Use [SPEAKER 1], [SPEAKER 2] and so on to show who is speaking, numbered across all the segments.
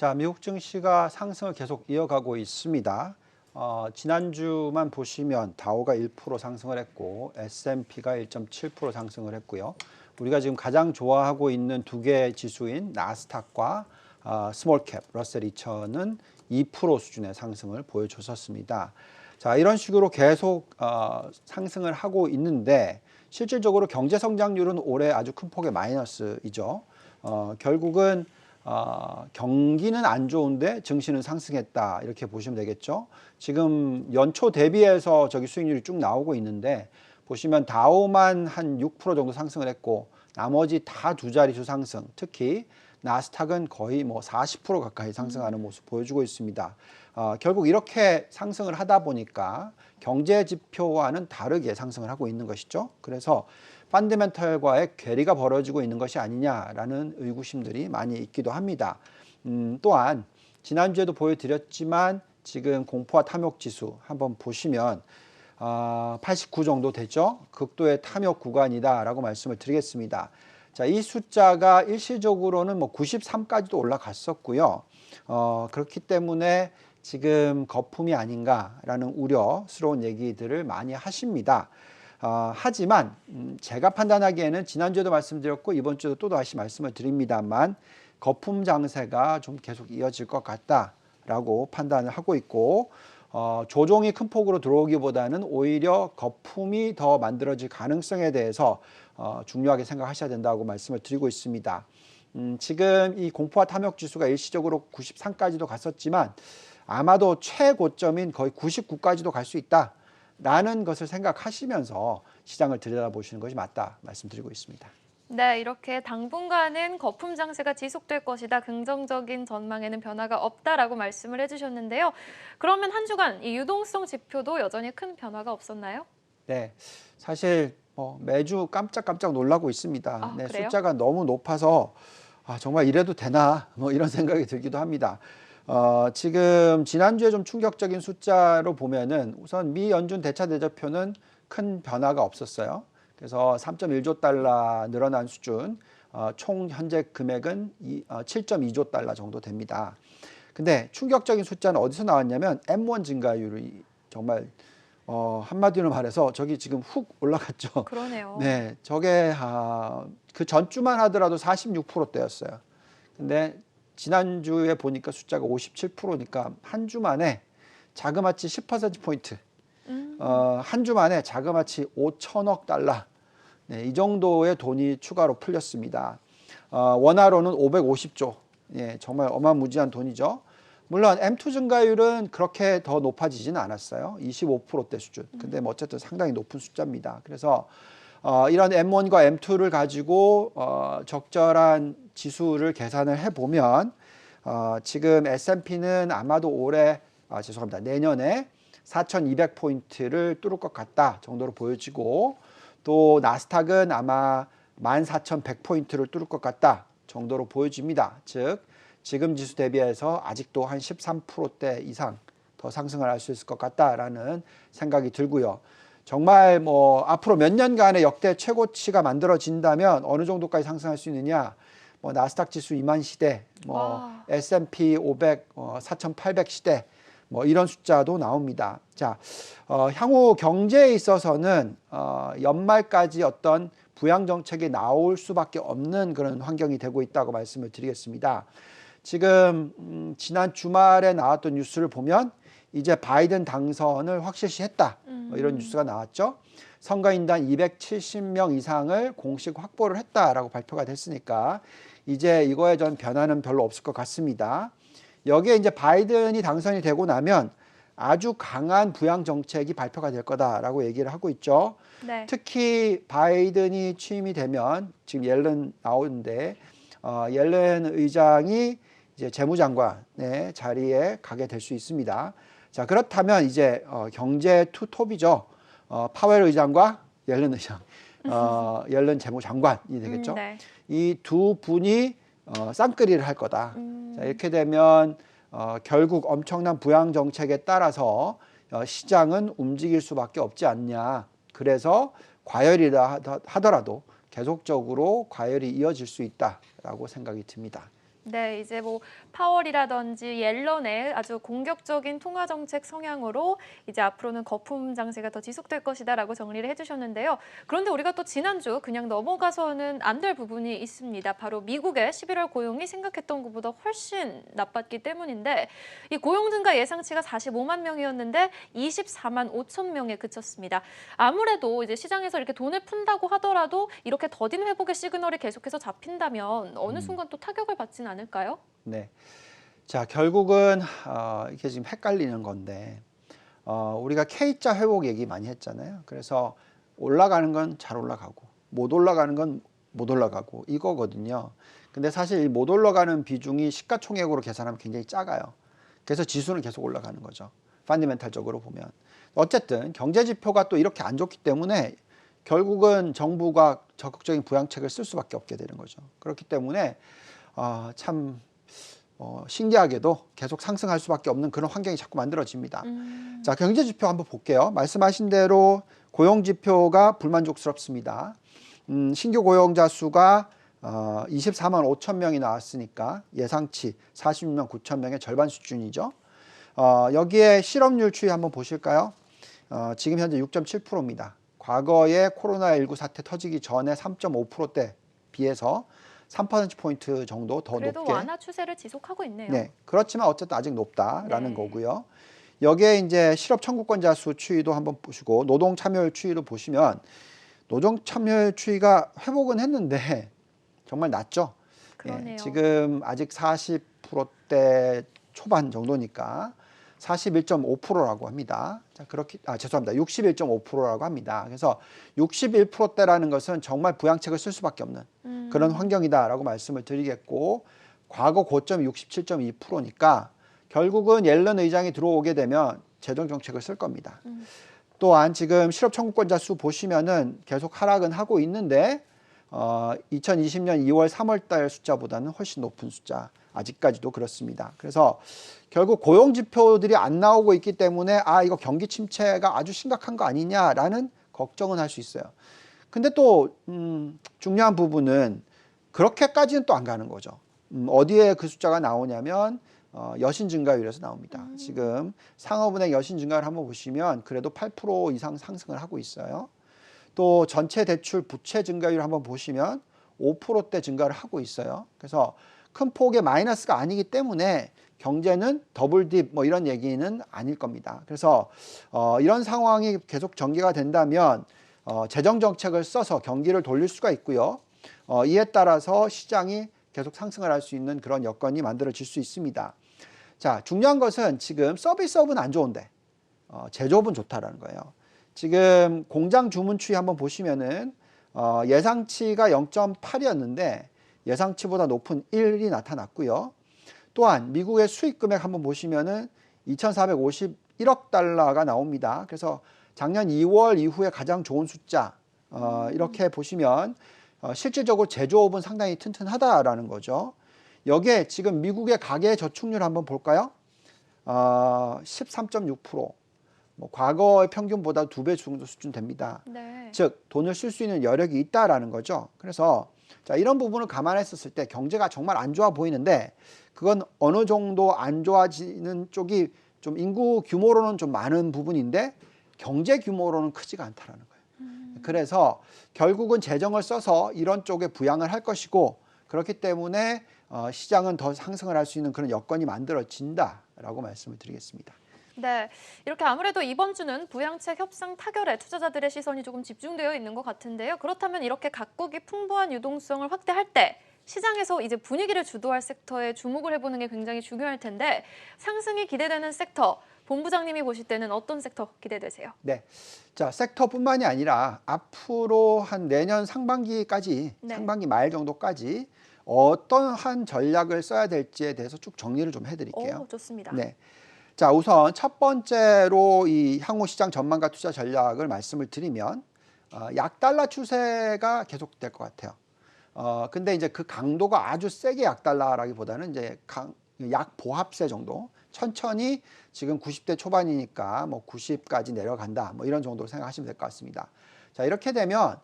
[SPEAKER 1] 자, 미국 증시가 상승을 계속 이어가고 있습니다. 지난주만 보시면 다우가 1% 상승을 했고 S&P가 1.7% 상승을 했고요. 우리가 지금 가장 좋아하고 있는 두 개의 지수인 나스닥과 스몰캡 러셀 2000은 2% 수준의 상승을 보여줬었습니다. 자, 이런 식으로 계속 상승을 하고 있는데 실질적으로 경제 성장률은 올해 아주 큰 폭의 마이너스이죠. 결국은 경기는 안 좋은데 증시는 상승했다 이렇게 보시면 되겠죠. 지금 연초 대비해서 저기 수익률이 쭉 나오고 있는데 보시면 다우만 한 6% 정도 상승을 했고 나머지 다 두 자릿수 상승, 특히 나스닥은 거의 뭐 40% 가까이 상승하는 모습 보여주고 있습니다. 결국 이렇게 상승을 하다 보니까 경제 지표와는 다르게 상승을 하고 있는 것이죠. 그래서 펀더멘털과의 괴리가 벌어지고 있는 것이 아니냐라는 의구심들이 많이 있기도 합니다. 또한 지난주에도 보여드렸지만 지금 공포와 탐욕 지수 한번 보시면 89 정도 되죠. 극도의 탐욕 구간이다라고 말씀을 드리겠습니다. 자, 이 숫자가 일시적으로는 뭐 93까지도 올라갔었고요. 그렇기 때문에 지금 거품이 아닌가라는 우려스러운 얘기들을 많이 하십니다. 하지만 제가 판단하기에는 지난주에도 말씀드렸고 이번 주에도 또 다시 말씀을 드립니다만 거품 장세가 좀 계속 이어질 것 같다라고 판단을 하고 있고 조정이 큰 폭으로 들어오기보다는 오히려 거품이 더 만들어질 가능성에 대해서 중요하게 생각하셔야 된다고 말씀을 드리고 있습니다. 지금 이 공포와 탐욕 지수가 일시적으로 93까지도 갔었지만 아마도 최고점인 거의 99까지도 갈 수 있다라는 것을 생각하시면서 시장을 들여다보시는 것이 맞다 말씀드리고 있습니다.
[SPEAKER 2] 네, 이렇게 당분간은 거품 장세가 지속될 것이다. 긍정적인 전망에는 변화가 없다라고 말씀을 해주셨는데요. 그러면 한 주간 이 유동성 지표도 여전히 큰 변화가 없었나요?
[SPEAKER 1] 네, 사실 매주 깜짝깜짝 놀라고 있습니다. 네,
[SPEAKER 2] 그래요?
[SPEAKER 1] 숫자가 너무 높아서 정말 이래도 되나 뭐 이런 생각이 들기도 합니다. 지금 지난주에 좀 충격적인 숫자로 보면은 우선 미 연준 대차 대조표는 큰 변화가 없었어요. 그래서 3.1조 달러 늘어난 수준, 총 현재 금액은 7.2조 달러 정도 됩니다. 근데 충격적인 숫자는 어디서 나왔냐면 M1 증가율이 정말 한마디로 말해서 저기 지금 훅 올라갔죠.
[SPEAKER 2] 그러네요.
[SPEAKER 1] 네, 저게 그 전주만 하더라도 46%대였어요. 근데 지난주에 보니까 숫자가 57%니까 한 주 만에 자그마치 10%포인트, 한 주 만에 자그마치 5천억 달러, 네, 이 정도의 돈이 추가로 풀렸습니다. 원화로는 550조, 예, 정말 어마무지한 돈이죠. 물론 M2 증가율은 그렇게 더 높아지지는 않았어요. 25%대 수준. 근데 뭐 어쨌든 상당히 높은 숫자입니다. 그래서 이런 M1과 M2를 가지고 적절한 지수를 계산을 해보면 지금 S&P는 아마도 올해 죄송합니다. 내년에 4,200포인트를 뚫을 것 같다 정도로 보여지고 또 나스닥은 아마 14,100포인트를 뚫을 것 같다 정도로 보여집니다. 즉 지금 지수 대비해서 아직도 한 13%대 이상 더 상승을 할 수 있을 것 같다라는 생각이 들고요. 정말 뭐 앞으로 몇 년간의 역대 최고치가 만들어진다면 어느 정도까지 상승할 수 있느냐? 뭐 나스닥 지수 2만 시대, 뭐 S&P 500 4,800 시대, 뭐 이런 숫자도 나옵니다. 자, 향후 경제에 있어서는 연말까지 어떤 부양 정책이 나올 수밖에 없는 그런 환경이 되고 있다고 말씀을 드리겠습니다. 지금 지난 주말에 나왔던 뉴스를 보면 이제 바이든 당선을 확실시했다. 뭐 이런 뉴스가 나왔죠. 선거인단 270명 이상을 공식 확보를 했다라고 발표가 됐으니까 이제 이거에 전 변화는 별로 없을 것 같습니다. 여기에 이제 바이든이 당선이 되고 나면 아주 강한 부양 정책이 발표가 될 거다라고 얘기를 하고 있죠.
[SPEAKER 2] 네.
[SPEAKER 1] 특히 바이든이 취임이 되면 지금 옐런 나오는데 옐런 의장이 이제 재무장관의 자리에 가게 될 수 있습니다. 자, 그렇다면 이제 경제 투톱이죠. 파웰 의장과 옐런 의장, 옐런 재무장관이 되겠죠.
[SPEAKER 2] 네.
[SPEAKER 1] 이 두 분이 쌍끌이를 할 거다. 자, 이렇게 되면 결국 엄청난 부양 정책에 따라서 시장은 움직일 수밖에 없지 않냐. 그래서 과열이라 하더라도 계속적으로 과열이 이어질 수 있다라고 생각이 듭니다.
[SPEAKER 2] 네, 이제 뭐 파월이라든지 옐런의 아주 공격적인 통화 정책 성향으로 이제 앞으로는 거품 장세가 더 지속될 것이다라고 정리를 해주셨는데요. 그런데 우리가 또 지난주 그냥 넘어가서는 안 될 부분이 있습니다. 바로 미국의 11월 고용이 생각했던 것보다 훨씬 나빴기 때문인데 이 고용 증가 예상치가 45만 명이었는데 24만 5천 명에 그쳤습니다. 아무래도 이제 시장에서 이렇게 돈을 푼다고 하더라도 이렇게 더딘 회복의 시그널이 계속해서 잡힌다면 어느 순간 또 타격을 받지는 않을까요?
[SPEAKER 1] 네. 자, 결국은 이게 지금 헷갈리는 건데 우리가 K자 회복 얘기 많이 했잖아요. 그래서 올라가는 건 잘 올라가고 못 올라가는 건 못 올라가고 이거거든요. 근데 사실 못 올라가는 비중이 시가총액으로 계산하면 굉장히 작아요. 그래서 지수는 계속 올라가는 거죠. 펀더멘탈적으로 보면. 어쨌든 경제 지표가 또 이렇게 안 좋기 때문에 결국은 정부가 적극적인 부양책을 쓸 수밖에 없게 되는 거죠. 그렇기 때문에 참 신기하게도 계속 상승할 수밖에 없는 그런 환경이 자꾸 만들어집니다. 자, 경제 지표 한번 볼게요. 말씀하신 대로 고용 지표가 불만족스럽습니다. 신규 고용자 수가 24만 5천 명이 나왔으니까 예상치 46만 9천 명의 절반 수준이죠. 여기에 실업률 추이 한번 보실까요? 지금 현재 6.7%입니다. 과거에 코로나19 사태 터지기 전에 3.5%대 비해서 3%포인트 정도 더
[SPEAKER 2] 그래도
[SPEAKER 1] 높게.
[SPEAKER 2] 완화 추세를 지속하고 있네요.
[SPEAKER 1] 네, 그렇지만 어쨌든 아직 높다라는
[SPEAKER 2] 네.
[SPEAKER 1] 거고요. 여기에 이제 실업 청구권자 수 추이도 한번 보시고 노동 참여율 추이도 보시면 노동 참여율 추이가 회복은 했는데 정말 낮죠.
[SPEAKER 2] 그러네요.
[SPEAKER 1] 지금 아직 40%대 초반 정도니까 41.5%라고 합니다. 자, 죄송합니다. 61.5%라고 합니다. 그래서 61%대라는 것은 정말 부양책을 쓸 수밖에 없는 그런 환경이다라고 말씀을 드리겠고 과거 고점이 67.2%니까 결국은 옐런 의장이 들어오게 되면 재정 정책을 쓸 겁니다. 또한 지금 실업 청구권자 수 보시면은 계속 하락은 하고 있는데 2020년 2월 3월 달 숫자보다는 훨씬 높은 숫자 아직까지도 그렇습니다. 그래서 결국 고용 지표들이 안 나오고 있기 때문에 이거 경기 침체가 아주 심각한 거 아니냐라는 걱정은 할 수 있어요. 근데 또 중요한 부분은 그렇게까지는 또 안 가는 거죠. 어디에 그 숫자가 나오냐면 여신 증가율에서 나옵니다. 지금 상업은행 여신 증가율 한번 보시면 그래도 8% 이상 상승을 하고 있어요. 또 전체 대출 부채 증가율 한번 보시면 5%대 증가를 하고 있어요. 그래서 큰 폭의 마이너스가 아니기 때문에 경제는 더블 딥 뭐 이런 얘기는 아닐 겁니다. 그래서 이런 상황이 계속 전개가 된다면 재정 정책을 써서 경기를 돌릴 수가 있고요. 이에 따라서 시장이 계속 상승을 할 수 있는 그런 여건이 만들어질 수 있습니다. 자, 중요한 것은 지금 서비스업은 안 좋은데 제조업은 좋다라는 거예요. 지금 공장 주문 추이 한번 보시면은 예상치가 0.8이었는데 예상치보다 높은 1이 나타났고요. 또한 미국의 수익 금액 한번 보시면은 2,451억 달러가 나옵니다. 그래서 작년 2월 이후에 가장 좋은 숫자 이렇게 보시면 실질적으로 제조업은 상당히 튼튼하다라는 거죠. 여기에 지금 미국의 가계 저축률 한번 볼까요? 13.6%. 뭐 과거의 평균보다 2배 정도 수준 됩니다.
[SPEAKER 2] 네.
[SPEAKER 1] 즉 돈을 쓸 수 있는 여력이 있다라는 거죠. 그래서 자, 이런 부분을 감안했었을 때 경제가 정말 안 좋아 보이는데 그건 어느 정도 안 좋아지는 쪽이 좀 인구 규모로는 좀 많은 부분인데 경제 규모로는 크지가 않다라는 거예요. 그래서 결국은 재정을 써서 이런 쪽에 부양을 할 것이고 그렇기 때문에 시장은 더 상승을 할 수 있는 그런 여건이 만들어진다라고 말씀을 드리겠습니다.
[SPEAKER 2] 네, 이렇게 아무래도 이번 주는 부양책 협상 타결에 투자자들의 시선이 조금 집중되어 있는 것 같은데요. 그렇다면 이렇게 각국이 풍부한 유동성을 확대할 때 시장에서 이제 분위기를 주도할 섹터에 주목을 해보는 게 굉장히 중요할 텐데 상승이 기대되는 섹터, 본부장님이 보실 때는 어떤 섹터 기대되세요?
[SPEAKER 1] 네, 자 섹터뿐만이 아니라 앞으로 한 내년 상반기까지,
[SPEAKER 2] 네.
[SPEAKER 1] 상반기 말 정도까지 어떠한 전략을 써야 될지에 대해서 쭉 정리를 좀 해드릴게요.
[SPEAKER 2] 오, 좋습니다.
[SPEAKER 1] 네, 자 우선 첫 번째로 이 향후 시장 전망과 투자 전략을 말씀을 드리면 약달러 추세가 계속될 것 같아요. 근데 이제 그 강도가 아주 세게 약달러라기보다는 이제 약보합세 정도 천천히 지금 90대 초반이니까 뭐 90까지 내려간다 뭐 이런 정도로 생각하시면 될 것 같습니다. 자 이렇게 되면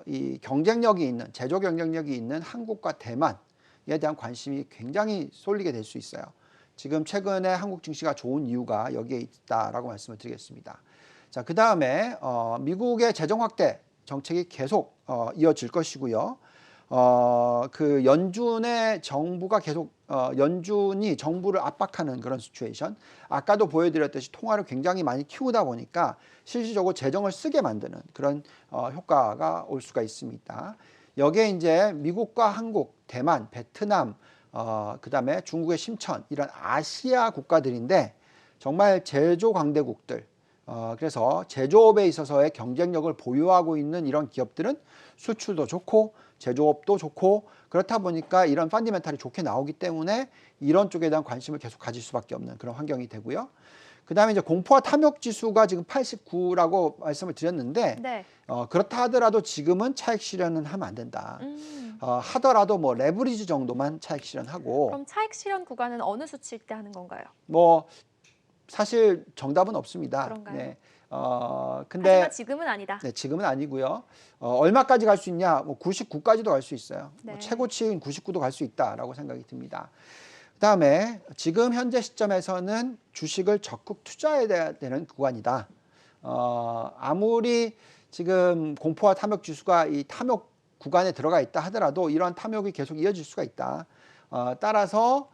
[SPEAKER 1] 이 경쟁력이 있는 제조 경쟁력이 있는 한국과 대만 대한 관심이 굉장히 쏠리게 될 수 있어요. 지금 최근에 한국 증시가 좋은 이유가 여기에 있다라고 말씀을 드리겠습니다. 자, 그 다음에 미국의 재정 확대 정책이 계속 이어질 것이고요. 그 연준의 정부가 계속 연준이 정부를 압박하는 그런 시츄에이션. 아까도 보여드렸듯이 통화를 굉장히 많이 키우다 보니까 실질적으로 재정을 쓰게 만드는 그런 효과가 올 수가 있습니다. 여기에 이제 미국과 한국, 대만, 베트남, 그다음에 중국의 심천 이런 아시아 국가들인데 정말 제조 강대국들. 그래서 제조업에 있어서의 경쟁력을 보유하고 있는 이런 기업들은 수출도 좋고 제조업도 좋고 그렇다 보니까 이런 펀디멘탈이 좋게 나오기 때문에 이런 쪽에 대한 관심을 계속 가질 수밖에 없는 그런 환경이 되고요. 그 다음에 이제 공포와 탐욕 지수가 지금 89라고 말씀을 드렸는데
[SPEAKER 2] 네.
[SPEAKER 1] 그렇다 하더라도 지금은 차익 실현은 하면 안 된다. 하더라도 뭐 레버리지 정도만 차익 실현하고
[SPEAKER 2] 그럼 차익 실현 구간은 어느 수치일 때 하는 건가요?
[SPEAKER 1] 뭐 사실 정답은 없습니다.
[SPEAKER 2] 그런가요?
[SPEAKER 1] 네.
[SPEAKER 2] 하지만
[SPEAKER 1] 근데
[SPEAKER 2] 지금은 아니다.
[SPEAKER 1] 네, 지금은 아니고요. 얼마까지 갈 수 있냐? 뭐 99까지도 갈 수 있어요.
[SPEAKER 2] 네.
[SPEAKER 1] 뭐 최고치인 99도 갈 수 있다라고 생각이 듭니다. 그다음에 지금 현재 시점에서는 주식을 적극 투자해야 되는 구간이다. 아무리 지금 공포와 탐욕 지수가 이 탐욕 구간에 들어가 있다 하더라도 이러한 탐욕이 계속 이어질 수가 있다. 따라서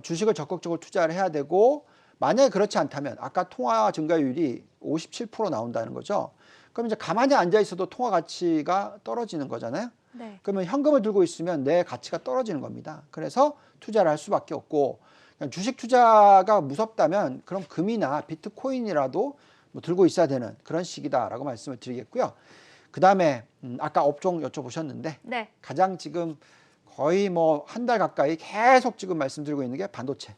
[SPEAKER 1] 주식을 적극적으로 투자를 해야 되고 만약에 그렇지 않다면 아까 통화 증가율이 57% 나온다는 거죠. 그럼 이제 가만히 앉아 있어도 통화 가치가 떨어지는 거잖아요.
[SPEAKER 2] 네.
[SPEAKER 1] 그러면 현금을 들고 있으면 내 가치가 떨어지는 겁니다. 그래서 투자를 할 수밖에 없고 주식 투자가 무섭다면 그럼 금이나 비트코인이라도 뭐 들고 있어야 되는 그런 시기다라고 말씀을 드리겠고요. 그 다음에 아까 업종 여쭤보셨는데
[SPEAKER 2] 네.
[SPEAKER 1] 가장 지금 거의 뭐 한 달 가까이 계속 지금 말씀드리고 있는 게 반도체,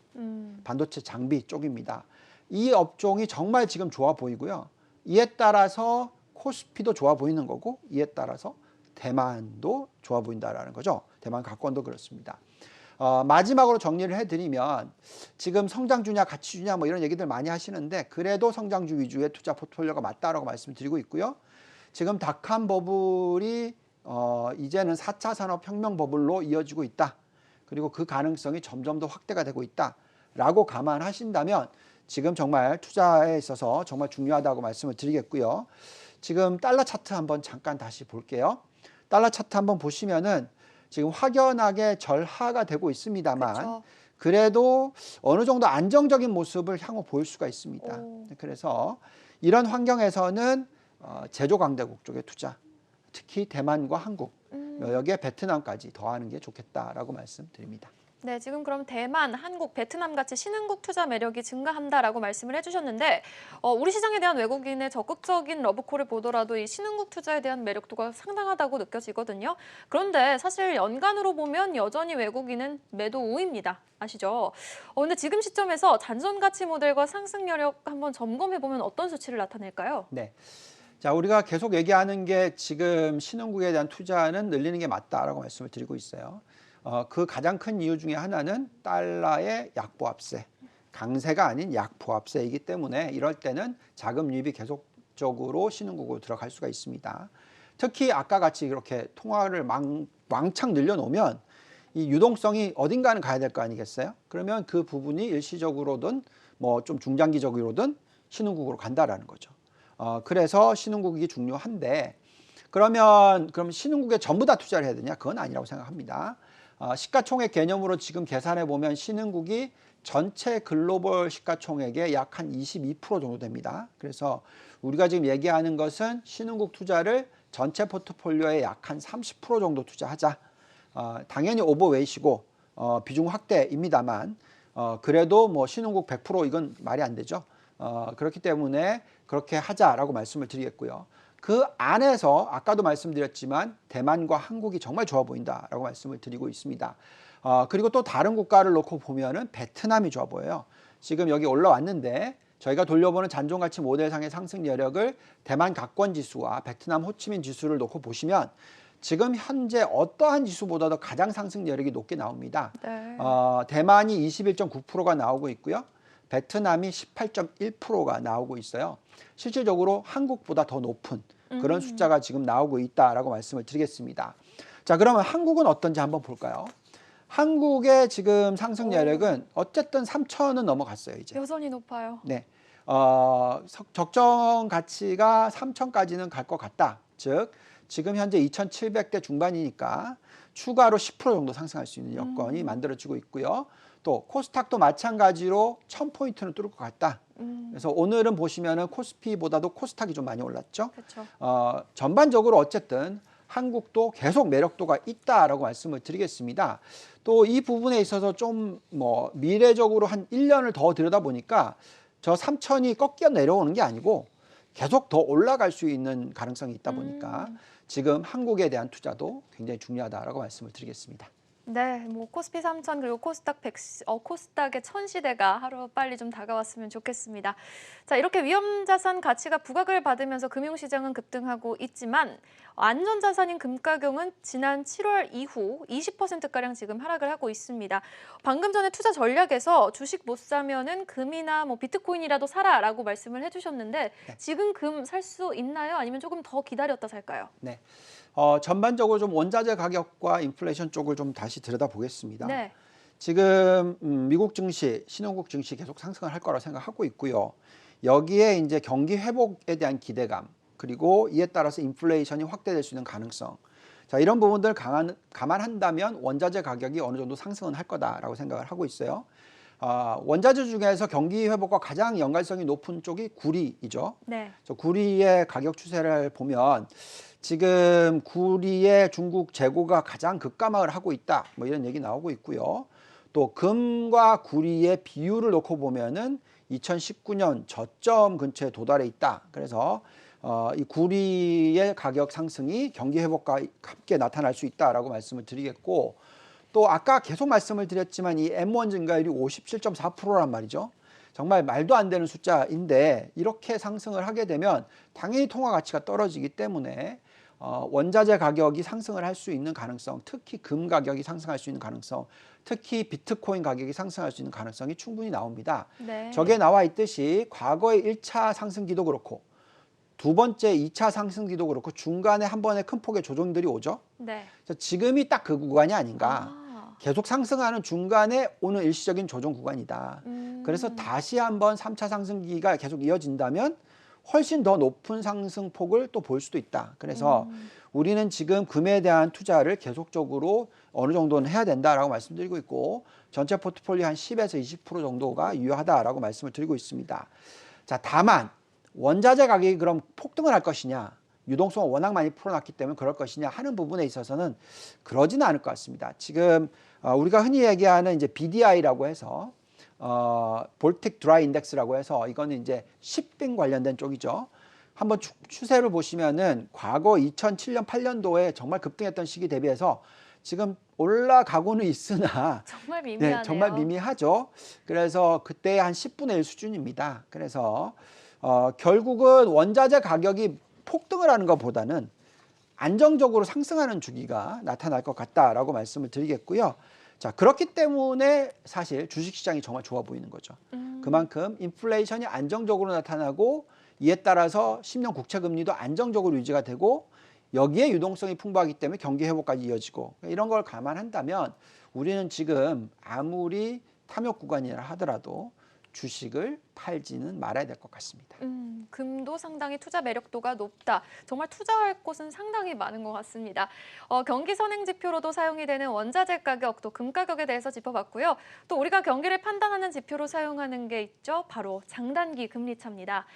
[SPEAKER 1] 반도체 장비 쪽입니다. 이 업종이 정말 지금 좋아 보이고요. 이에 따라서 코스피도 좋아 보이는 거고 이에 따라서 대만도 좋아 보인다라는 거죠. 대만 가권도 그렇습니다. 마지막으로 정리를 해드리면 지금 성장주냐 가치주냐 뭐 이런 얘기들 많이 하시는데 그래도 성장주 위주의 투자 포트폴리오가 맞다라고 말씀드리고 있고요. 지금 닷컴 버블이 이제는 4차 산업혁명 버블로 이어지고 있다. 그리고 그 가능성이 점점 더 확대가 되고 있다라고 감안하신다면 지금 정말 투자에 있어서 정말 중요하다고 말씀을 드리겠고요. 지금 달러 차트 한번 잠깐 다시 볼게요. 달러 차트 한번 보시면은 지금 확연하게 절하가 되고 있습니다만
[SPEAKER 2] 그쵸.
[SPEAKER 1] 그래도 어느 정도 안정적인 모습을 향후 보일 수가 있습니다. 그래서 이런 환경에서는 제조 강대국 쪽에 투자, 특히 대만과 한국, 여기에 베트남까지 더하는 게 좋겠다라고 말씀드립니다.
[SPEAKER 2] 네, 지금 그럼 대만, 한국, 베트남 같이 신흥국 투자 매력이 증가한다라고 말씀을 해주셨는데 우리 시장에 대한 외국인의 적극적인 러브콜을 보더라도 이 신흥국 투자에 대한 매력도가 상당하다고 느껴지거든요. 그런데 사실 연간으로 보면 여전히 외국인은 매도 우입니다. 아시죠? 근데 지금 시점에서 잔존 가치 모델과 상승 여력 한번 점검해 보면 어떤 수치를 나타낼까요?
[SPEAKER 1] 네. 자, 우리가 계속 얘기하는 게 지금 신흥국에 대한 투자는 늘리는 게 맞다라고 말씀을 드리고 있어요. 그 가장 큰 이유 중에 하나는 달러의 약보합세, 강세가 아닌 약보합세이기 때문에 이럴 때는 자금 유입이 계속적으로 신흥국으로 들어갈 수가 있습니다. 특히 아까 같이 이렇게 통화를 왕창 늘려놓으면 이 유동성이 어딘가는 가야 될 거 아니겠어요? 그러면 그 부분이 일시적으로든 뭐 좀 중장기적으로든 신흥국으로 간다라는 거죠. 그래서 신흥국이 중요한데 그럼 신흥국에 전부 다 투자를 해야 되냐? 그건 아니라고 생각합니다. 시가총액 개념으로 지금 계산해 보면 신흥국이 전체 글로벌 시가총액의 약 한 22% 정도 됩니다. 그래서 우리가 지금 얘기하는 것은 신흥국 투자를 전체 포트폴리오의 약 한 30% 정도 투자하자. 당연히 오버웨이시고 비중 확대입니다만 그래도 뭐 신흥국 100% 이건 말이 안 되죠. 그렇기 때문에 그렇게 하자라고 말씀을 드리겠고요. 그 안에서 아까도 말씀드렸지만 대만과 한국이 정말 좋아 보인다라고 말씀을 드리고 있습니다. 그리고 또 다른 국가를 놓고 보면은 베트남이 좋아 보여요. 지금 여기 올라왔는데 저희가 돌려보는 잔존가치 모델상의 상승 여력을 대만 가권 지수와 베트남 호치민 지수를 놓고 보시면 지금 현재 어떠한 지수보다도 가장 상승 여력이 높게 나옵니다.
[SPEAKER 2] 네.
[SPEAKER 1] 대만이 21.9%가 나오고 있고요. 베트남이 18.1%가 나오고 있어요. 실질적으로 한국보다 더 높은 그런 숫자가 지금 나오고 있다라고 말씀을 드리겠습니다. 자, 그러면 한국은 어떤지 한번 볼까요? 한국의 지금 상승 여력은 어쨌든 3천은 넘어갔어요, 이제.
[SPEAKER 2] 여전히 높아요.
[SPEAKER 1] 네. 적정 가치가 3천까지는 갈 것 같다. 즉, 지금 현재 2,700대 중반이니까 추가로 10% 정도 상승할 수 있는 여건이 만들어지고 있고요. 또 코스닥도 마찬가지로 1,000포인트는 뚫을 것 같다. 그래서 오늘은 보시면은 코스피보다도 코스닥이 좀 많이 올랐죠.
[SPEAKER 2] 그렇죠.
[SPEAKER 1] 전반적으로 어쨌든 한국도 계속 매력도가 있다라고 말씀을 드리겠습니다. 또 이 부분에 있어서 좀 뭐 미래적으로 한 1년을 더 들여다보니까 저 3천이 꺾여 내려오는 게 아니고 계속 더 올라갈 수 있는 가능성이 있다 보니까 지금 한국에 대한 투자도 굉장히 중요하다라고 말씀을 드리겠습니다.
[SPEAKER 2] 네, 뭐 코스피 3천 그리고 코스닥의 1000시대가 하루 빨리 좀 다가왔으면 좋겠습니다. 자, 이렇게 위험 자산 가치가 부각을 받으면서 금융시장은 급등하고 있지만 안전 자산인 금가격은 지난 7월 이후 20%가량 지금 하락을 하고 있습니다. 방금 전에 투자 전략에서 주식 못 사면은 금이나 뭐 비트코인이라도 사라라고 말씀을 해주셨는데 지금 금 살 수 있나요? 아니면 조금 더 기다렸다 살까요?
[SPEAKER 1] 네. 전반적으로 좀 원자재 가격과 인플레이션 쪽을 좀 다시 들여다보겠습니다.
[SPEAKER 2] 네.
[SPEAKER 1] 지금 미국 증시, 신흥국 증시 계속 상승을 할 거라고 생각하고 있고요. 여기에 이제 경기 회복에 대한 기대감, 그리고 이에 따라서 인플레이션이 확대될 수 있는 가능성. 자, 이런 부분들 감안한다면 원자재 가격이 어느 정도 상승은 할 거다라고 생각을 하고 있어요. 원자재 중에서 경기 회복과 가장 연관성이 높은 쪽이 구리이죠.
[SPEAKER 2] 네.
[SPEAKER 1] 구리의 가격 추세를 보면 지금 구리의 중국 재고가 가장 급감을 하고 있다. 뭐 이런 얘기 나오고 있고요. 또 금과 구리의 비율을 놓고 보면은 2019년 저점 근처에 도달해 있다. 그래서 이 구리의 가격 상승이 경기 회복과 함께 나타날 수 있다라고 말씀을 드리겠고, 또 아까 계속 말씀을 드렸지만 이 M1 증가율이 57.4%란 말이죠. 정말 말도 안 되는 숫자인데 이렇게 상승을 하게 되면 당연히 통화 가치가 떨어지기 때문에 원자재 가격이 상승을 할 수 있는 가능성, 특히 금 가격이 상승할 수 있는 가능성, 특히 비트코인 가격이 상승할 수 있는 가능성이 충분히 나옵니다.
[SPEAKER 2] 네.
[SPEAKER 1] 저게 나와 있듯이 과거의 1차 상승기도 그렇고 두 번째 2차 상승기도 그렇고 중간에 한 번에 큰 폭의 조정들이 오죠.
[SPEAKER 2] 네.
[SPEAKER 1] 그래서 지금이 딱 그 구간이 아닌가. 계속 상승하는 중간에 오는 일시적인 조정 구간이다. 그래서 다시 한번 3차 상승기가 계속 이어진다면 훨씬 더 높은 상승폭을 또 볼 수도 있다. 그래서 우리는 지금 금에 대한 투자를 계속적으로 어느 정도는 해야 된다라고 말씀드리고 있고, 전체 포트폴리오 한 10에서 20% 정도가 유효하다라고 말씀을 드리고 있습니다. 자, 다만 원자재 가격이 그럼 폭등을 할 것이냐, 유동성을 워낙 많이 풀어놨기 때문에 그럴 것이냐 하는 부분에 있어서는 그러지는 않을 것 같습니다. 지금 우리가 흔히 얘기하는 이제 BDI라고 해서 볼틱 드라이 인덱스라고 해서 이거는 이제 shipping 관련된 쪽이죠. 한번 추세를 보시면은 과거 2007년 8년도에 정말 급등했던 시기 대비해서 지금 올라가고는 있으나
[SPEAKER 2] 정말 미미하네요.
[SPEAKER 1] 네, 정말 미미하죠. 그래서 그때 한 10분의 1 수준입니다. 그래서 결국은 원자재 가격이 폭등을 하는 것보다는 안정적으로 상승하는 주기가 나타날 것 같다라고 말씀을 드리겠고요. 자, 그렇기 때문에 사실 주식시장이 정말 좋아 보이는 거죠. 그만큼 인플레이션이 안정적으로 나타나고 이에 따라서 10년 국채금리도 안정적으로 유지가 되고 여기에 유동성이 풍부하기 때문에 경기 회복까지 이어지고, 이런 걸 감안한다면 우리는 지금 아무리 탐욕 구간이라 하더라도 주식을 팔지는 말아야 될 것 같습니다.
[SPEAKER 2] 금도 상당히 투자 매력도가 높다. 정말 투자할 곳은 상당히 많은 것 같습니다. 경기 선행 지표로도 사용이 되는 원자재 가격, 또 금 가격에 대해서 짚어봤고요. 또 우리가 경기를 판단하는 지표로 사용하는 게 있죠. 바로 장단기 금리차입니다.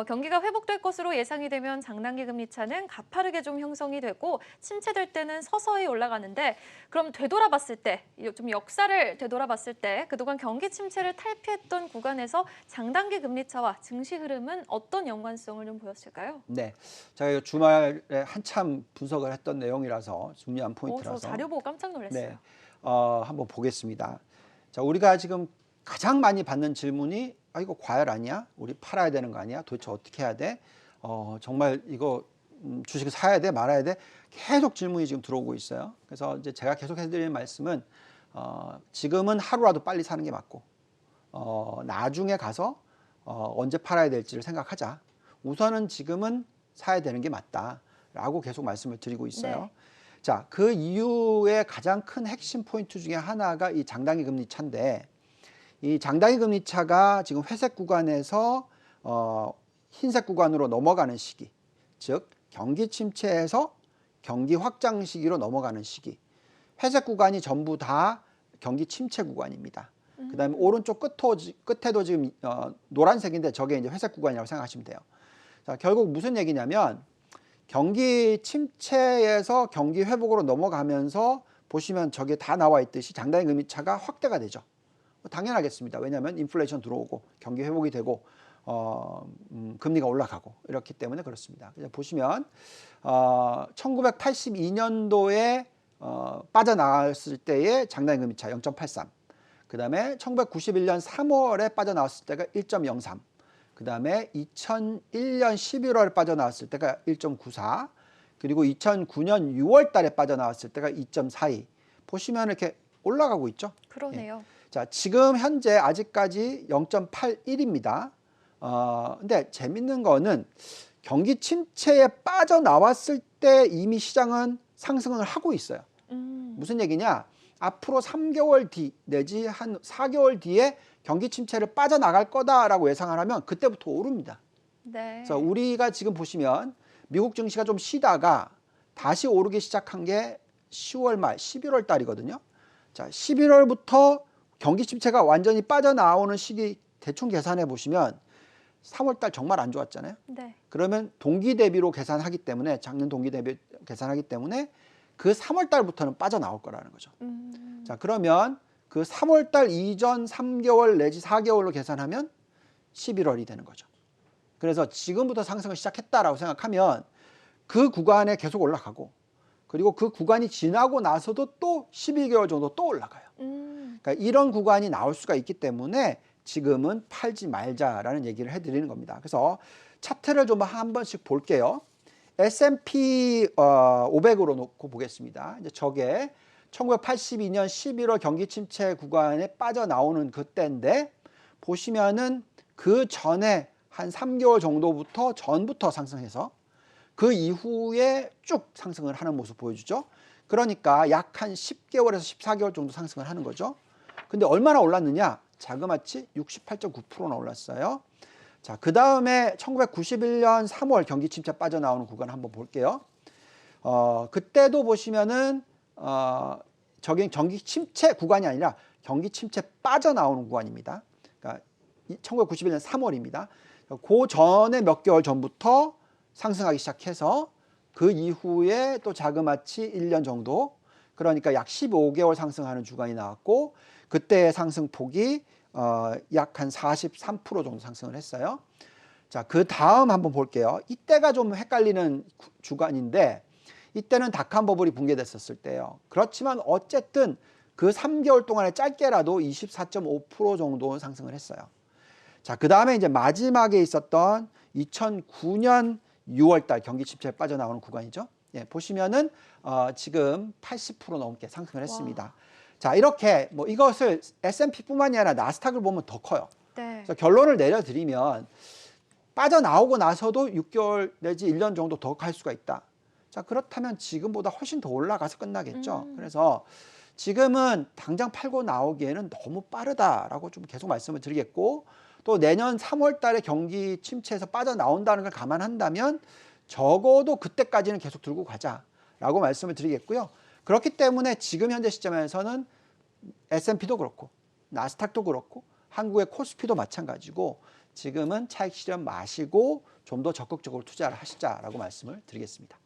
[SPEAKER 2] 경기가 회복될 것으로 예상이 되면 장단기 금리차는 가파르게 좀 형성이 되고 침체될 때는 서서히 올라가는데, 그럼 되돌아봤을 때, 좀 역사를 되돌아봤을 때 그동안 경기 침체를 탈피했던 구간에서 장단기 금리차와 증시 흐름은 어떤 연관성을 좀 보였을까요?
[SPEAKER 1] 네, 제가 주말에 한참 분석을 했던 내용이라서 중요한 포인트라서
[SPEAKER 2] 저 자료 보고 깜짝 놀랐어요.
[SPEAKER 1] 네, 한번 보겠습니다. 자, 우리가 지금 가장 많이 받는 질문이 이거 과열 아니야? 우리 팔아야 되는 거 아니야? 도대체 어떻게 해야 돼? 정말 이거 주식을 사야 돼? 말아야 돼? 계속 질문이 지금 들어오고 있어요. 그래서 이제 제가 계속 해드리는 말씀은 지금은 하루라도 빨리 사는 게 맞고 나중에 가서 언제 팔아야 될지를 생각하자. 우선은 지금은 사야 되는 게 맞다라고 계속 말씀을 드리고 있어요.
[SPEAKER 2] 네.
[SPEAKER 1] 자, 그 이유의 가장 큰 핵심 포인트 중에 하나가 이 장단기 금리 차인데, 이 장단기 금리 차가 지금 회색 구간에서 흰색 구간으로 넘어가는 시기, 즉 경기 침체에서 경기 확장 시기로 넘어가는 시기. 회색 구간이 전부 다 경기 침체 구간입니다. 그다음에 오른쪽 끝에도 지금 노란색인데 저게 이제 회색 구간이라고 생각하시면 돼요. 자, 결국 무슨 얘기냐면 경기 침체에서 경기 회복으로 넘어가면서 보시면 저게 다 나와 있듯이 장단기 금리 차가 확대가 되죠. 당연하겠습니다. 왜냐하면 인플레이션 들어오고 경기 회복이 되고 금리가 올라가고 이렇기 때문에 그렇습니다. 보시면 1982년도에 빠져나왔을 때의 장단기 금리 차 0.83, 그 다음에 1991년 3월에 빠져나왔을 때가 1.03, 그 다음에 2001년 11월에 빠져나왔을 때가 1.94, 그리고 2009년 6월 달에 빠져나왔을 때가 2.42. 보시면 이렇게 올라가고 있죠.
[SPEAKER 2] 그러네요.
[SPEAKER 1] 예. 자, 지금 현재 아직까지 0.81입니다. 근데 재밌는 거는 경기 침체에 빠져나왔을 때 이미 시장은 상승을 하고 있어요. 무슨 얘기냐? 앞으로 3개월 뒤 내지 한 4개월 뒤에 경기 침체를 빠져나갈 거다라고 예상을 하면 그때부터 오릅니다.
[SPEAKER 2] 네.
[SPEAKER 1] 그래서 우리가 지금 보시면 미국 증시가 좀 쉬다가 다시 오르기 시작한 게 10월 말, 11월 달이거든요. 자, 11월부터 경기 침체가 완전히 빠져나오는 시기 대충 계산해 보시면 3월 달 정말 안 좋았잖아요.
[SPEAKER 2] 네.
[SPEAKER 1] 그러면 동기 대비로 계산하기 때문에 작년 동기 대비 계산하기 때문에 그 3월 달부터는 빠져나올 거라는 거죠. 자, 그러면 그 3월 달 이전 3개월 내지 4개월로 계산하면 11월이 되는 거죠. 그래서 지금부터 상승을 시작했다라고 생각하면 그 구간에 계속 올라가고, 그리고 그 구간이 지나고 나서도 또 12개월 정도 또 올라가요. 그러니까 이런 구간이 나올 수가 있기 때문에 지금은 팔지 말자라는 얘기를 해드리는 겁니다. 그래서 차트를 좀 한 번씩 볼게요. S&P 500으로 놓고 보겠습니다. 이제 저게 1982년 11월 경기 침체 구간에 빠져나오는 그때인데, 보시면은 그 전에 한 3개월 정도부터 전부터 상승해서 그 이후에 쭉 상승을 하는 모습 보여주죠. 그러니까 약 한 10개월에서 14개월 정도 상승을 하는 거죠. 근데 얼마나 올랐느냐? 자그마치 68.9%나 올랐어요. 자, 그 다음에 1991년 3월 경기 침체 빠져나오는 구간 한번 볼게요. 그때도 보시면은 저기 경기 침체 구간이 아니라 경기 침체 빠져나오는 구간입니다. 그러니까 1991년 3월입니다. 그 전에 몇 개월 전부터 상승하기 시작해서 그 이후에 또 자그마치 1년 정도, 그러니까 약 15개월 상승하는 주간이 나왔고, 그때의 상승폭이 약 한 43% 정도 상승을 했어요. 자, 그 다음 한번 볼게요. 이때가 좀 헷갈리는 주간인데, 이때는 닷컴 버블이 붕괴됐었을 때예요. 그렇지만 어쨌든 그 3개월 동안에 짧게라도 24.5% 정도 상승을 했어요. 자, 그 다음에 이제 마지막에 있었던 2009년 6월 달 경기 침체에 빠져나오는 구간이죠. 예, 보시면은 지금 80% 넘게 상승을 했습니다.
[SPEAKER 2] 와.
[SPEAKER 1] 자, 이렇게 뭐 이것을 S&P뿐만이 아니라 나스닥을 보면 더 커요.
[SPEAKER 2] 네.
[SPEAKER 1] 그래서 결론을 내려드리면 빠져나오고 나서도 6개월 내지 1년 정도 더 갈 수가 있다. 자, 그렇다면 지금보다 훨씬 더 올라가서 끝나겠죠. 그래서 지금은 당장 팔고 나오기에는 너무 빠르다라고 좀 계속 말씀을 드리겠고, 또 내년 3월 달에 경기 침체에서 빠져나온다는 걸 감안한다면 적어도 그때까지는 계속 들고 가자라고 말씀을 드리겠고요. 그렇기 때문에 지금 현재 시점에서는 S&P도 그렇고 나스닥도 그렇고 한국의 코스피도 마찬가지고 지금은 차익 실현 마시고 좀 더 적극적으로 투자를 하시자라고 말씀을 드리겠습니다.